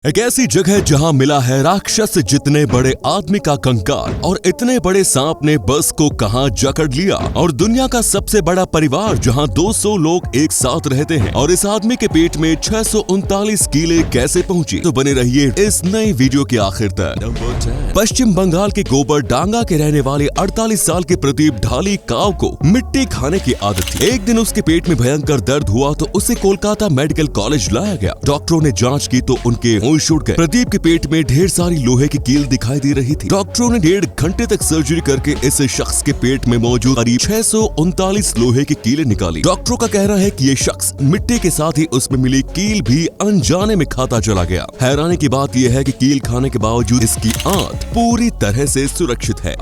एक ऐसी जगह जहां मिला है राक्षस जितने बड़े आदमी का कंकाल और इतने बड़े सांप ने बस को कहां जकड़ लिया। और दुनिया का सबसे बड़ा परिवार जहां 200 लोग एक साथ रहते हैं और इस आदमी के पेट में 639 कीले कैसे पहुंची। तो बने रहिए इस नई वीडियो के आखिर तक। पश्चिम बंगाल के गोबर डांगा के रहने वाले 48 साल के प्रदीप ढाली काव को मिट्टी खाने की आदत थी। एक दिन उसके पेट में भयंकर दर्द हुआ तो उसे कोलकाता मेडिकल कॉलेज लाया गया। डॉक्टरों ने जांच की तो उनके होश उड़ गए। प्रदीप के पेट में ढेर सारी लोहे की कील दिखाई दे रही थी। डॉक्टरों ने 1.5 घंटे तक सर्जरी करके इस शख्स के पेट में मौजूद करीब 639 लोहे की कीलें निकाली। डॉक्टरों का कहना है कि ये शख्स मिट्टी के साथ ही उसमें मिली कील भी अनजाने में खाता चला गया। हैरानी की बात यह है कि कील खाने के बावजूद इसकी आंत पूरी तरह से सुरक्षित है।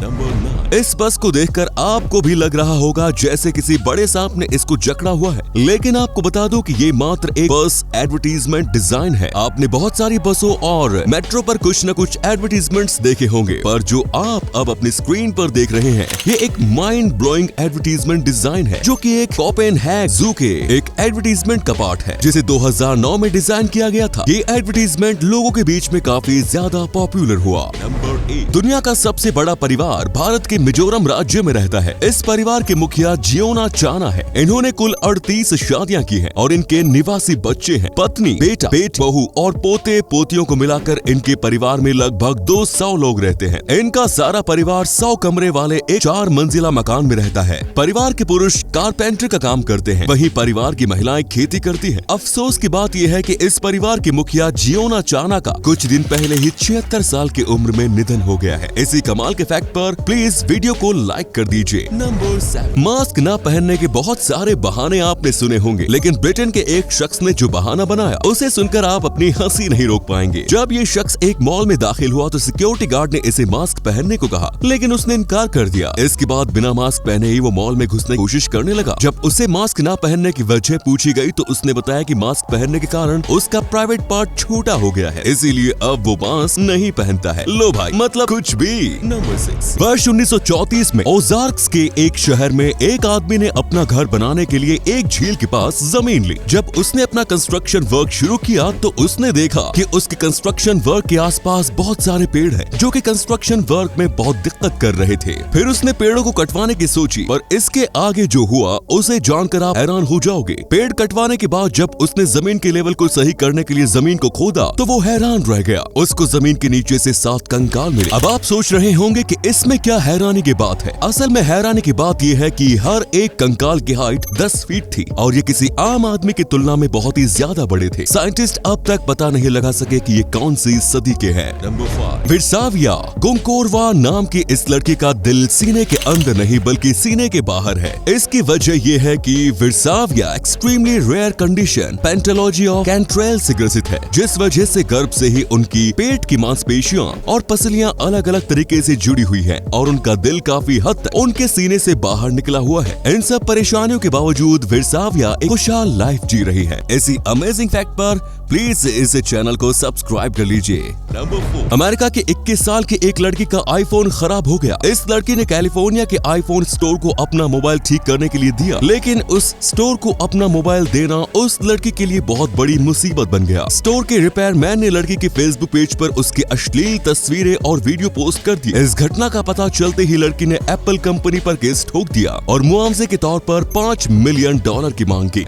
इस बस को देखकर आपको भी लग रहा होगा जैसे किसी बड़े सांप ने इसको जकड़ा हुआ है, लेकिन आपको बता दो कि ये मात्र एक बस एडवर्टीजमेंट डिजाइन है। आपने बहुत सारी बसों और मेट्रो पर कुछ न कुछ एडवर्टीजमेंट्स देखे होंगे, पर जो आप अब अपनी स्क्रीन पर देख रहे हैं ये एक माइंड ब्लोइंग एडवर्टीजमेंट डिजाइन है, जो कि एक कोपेनहेगन जू के एक एडवर्टीजमेंट का पार्ट है, जिसे 2009 में डिजाइन किया गया था। ये एडवर्टीजमेंट लोगों के बीच में काफी ज्यादा पॉपुलर हुआ। नंबर 8, दुनिया का सबसे बड़ा परिवार भारत के मिजोरम राज्य में रहता है। इस परिवार के मुखिया जियोना चाना है। इन्होंने कुल 38 शादियां की हैं और इनके निवासी बच्चे हैं। पत्नी, बेटा, बेट, बहू और पोते पोतियों को मिलाकर इनके परिवार में लगभग 200 लोग रहते हैं। इनका सारा परिवार 100 कमरे वाले एक 4 मंजिला मकान में रहता है। परिवार के पुरुष कारपेंटर का काम करते हैं, वहीं परिवार की महिलाएं खेती करती हैं। अफसोस की बात यह है कि इस परिवार के मुखिया जियोना चाना का कुछ दिन पहले ही 76 साल की उम्र में निधन हो गया है। इसी कमाल के फैक्ट पर प्लीज वीडियो को लाइक कर दीजिए। नंबर 7, मास्क न पहनने के बहुत सारे बहाने आपने सुने होंगे, लेकिन ब्रिटेन के एक शख्स ने जो बहाना बनाया उसे सुनकर आप अपनी हंसी नहीं रोक पाएंगे। जब ये शख्स एक मॉल में दाखिल हुआ तो सिक्योरिटी गार्ड ने इसे मास्क पहनने को कहा, लेकिन उसने इनकार कर दिया। इसके बाद बिना मास्क पहने ही वो मॉल में घुसने की कोशिश करने लगा। जब उसे मास्क न पहनने की वजह पूछी गई तो उसने बताया कि मास्क पहनने के कारण उसका प्राइवेट पार्ट छोटा हो गया है, इसीलिए अब वो मास्क नहीं पहनता है। लो भाई, मतलब कुछ भी। नंबर 6, वर्ष 1934 में ओजार्क्स के एक शहर में एक आदमी ने अपना घर बनाने के लिए एक झील के पास जमीन ली। जब उसने अपना कंस्ट्रक्शन वर्क शुरू किया तो उसने देखा कि उसके कंस्ट्रक्शन वर्क के आसपास बहुत सारे पेड़ हैं, जो कि कंस्ट्रक्शन वर्क में बहुत दिक्कत कर रहे थे। फिर उसने पेड़ों को कटवाने की सोची, पर इसके आगे जो हुआ उसे जानकर आप हैरान हो जाओगे। पेड़ कटवाने के बाद जब उसने जमीन के लेवल को सही करने के लिए जमीन को खोदा तो वो हैरान रह गया। उसको जमीन के नीचे से 7 कंकाल मिले। अब आप सोच रहे होंगे कि इसमें क्या हैरानी की बात है। असल में हैरानी की बात यह है कि हर एक कंकाल की हाइट 10 फीट थी और ये किसी आम आदमी की तुलना में बहुत ही ज्यादा बड़े थे। साइंटिस्ट अब तक पता नहीं लगा सके कि ये कौन सी सदी के हैं। नंबर 5, विरसाविया गोंकोरवा नाम की इस लड़की का दिल सीने के अंदर नहीं बल्कि सीने के बाहर है। इसकी वजह यह है कि विरसाविया एक्सट्रीमली रेयर कंडीशन पेंटोलॉजी ऑफ कैंट्रेल से ग्रसित है, जिस वजह से गर्भ से ही उनकी पेट की मांसपेशियां और पसलियां अलग अलग तरीके से जुड़ी हुई हैं और उनका दिल काफी हद तक उनके सीने से बाहर निकला हुआ है। इन सब परेशानियों के बावजूद विरसाविया एक खुशहाल लाइफ जी रही है। ऐसी अमेजिंग फैक्ट पर प्लीज इस चैनल को सब्सक्राइब कर लीजिए। नंबर 4, अमेरिका के 21 साल की एक लड़की का आईफोन खराब हो गया। इस लड़की ने कैलिफोर्निया के आईफोन स्टोर को अपना मोबाइल ठीक करने के लिए दिया, लेकिन उस स्टोर को अपना मोबाइल देना उस लड़की के लिए बहुत बड़ी मुसीबत बन गया। स्टोर के रिपेयर मैन ने लड़की के फेसबुक पेज पर उसकी अश्लील तस्वीरें और वीडियो पोस्ट कर दी। इस घटना का पता चलते ही लड़की ने एप्पल कंपनी पर केस ठोक दिया और मुआवजे के तौर पर $5 मिलियन की मांग की।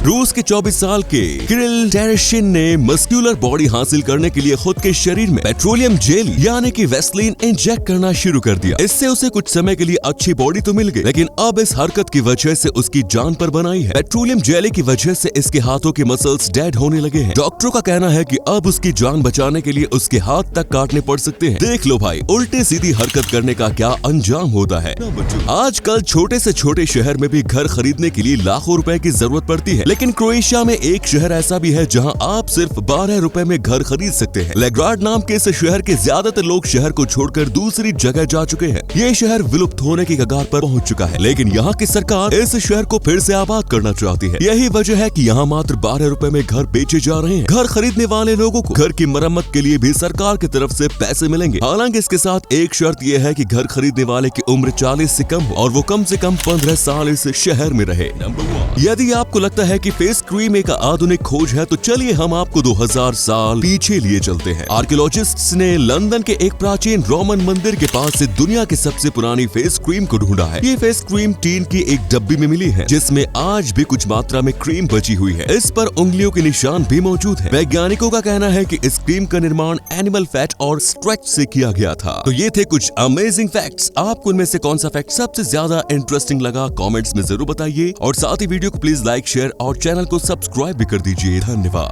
रूस के 24 साल के किरिल टेरेशिन ने मस्कुलर बॉडी हासिल करने के लिए खुद के शरीर में पेट्रोलियम जेली यानी कि वैसलीन इंजेक्ट करना शुरू कर दिया। इससे उसे कुछ समय के लिए अच्छी बॉडी तो मिल गई, लेकिन अब इस हरकत की वजह से उसकी जान पर बनाई है। पेट्रोलियम जेली की वजह से इसके हाथों के मसल्स डेड होने लगे हैं। डॉक्टरों का कहना है कि अब उसकी जान बचाने के लिए उसके हाथ तक काटने पड़ सकते हैं। देख लो भाई, उल्टे सीधी हरकत करने का क्या अंजाम होता है। आजकल छोटे से छोटे शहर में भी घर खरीदने के लिए लाखों रुपए की जरूरत पड़ती है, लेकिन क्रोएशिया में एक शहर ऐसा भी है जहां आप सिर्फ 12 रुपए में घर खरीद सकते हैं। लेग्राड नाम के इस शहर के ज्यादातर लोग शहर को छोड़कर दूसरी जगह जा चुके हैं। ये शहर विलुप्त होने की कगार पर पहुंच चुका है, लेकिन यहाँ की सरकार इस शहर को फिर से आबाद करना चाहती है। यही वजह है कि यहाँ मात्र 12 रुपए में घर बेचे जा रहे हैं। घर खरीदने वाले लोगों को घर की मरम्मत के लिए भी सरकार की तरफ से पैसे मिलेंगे। हालांकि इसके साथ एक शर्त यह है कि घर खरीदने वाले की उम्र 40 से कम हो और वो कम से कम 15 साल इस शहर में रहे। नंबर 1, यदि आपको लगता है कि फेस क्रीम एक आधुनिक खोज है तो चलिए हम आपको 2007 साल पीछे लिए चलते हैं। आर्कियोलॉजिस्ट्स ने लंदन के एक प्राचीन रोमन मंदिर के पास से दुनिया की सबसे पुरानी फेस क्रीम को ढूंढा है। ये फेस क्रीम टीन की एक डब्बी में मिली है, जिसमें आज भी कुछ मात्रा में क्रीम बची हुई है। इस पर उंगलियों के निशान भी मौजूद है। वैज्ञानिकों का कहना है कि इस क्रीम का निर्माण एनिमल फैट और स्ट्रेच से किया गया था। तो ये थे कुछ अमेजिंग फैक्ट्स। आपको इनमें से कौन सा फैक्ट सबसे ज्यादा इंटरेस्टिंग लगा, कमेंट्स में जरूर बताइए। और साथ ही वीडियो को प्लीज लाइक, शेयर और चैनल को सब्सक्राइब भी कर दीजिए। धन्यवाद।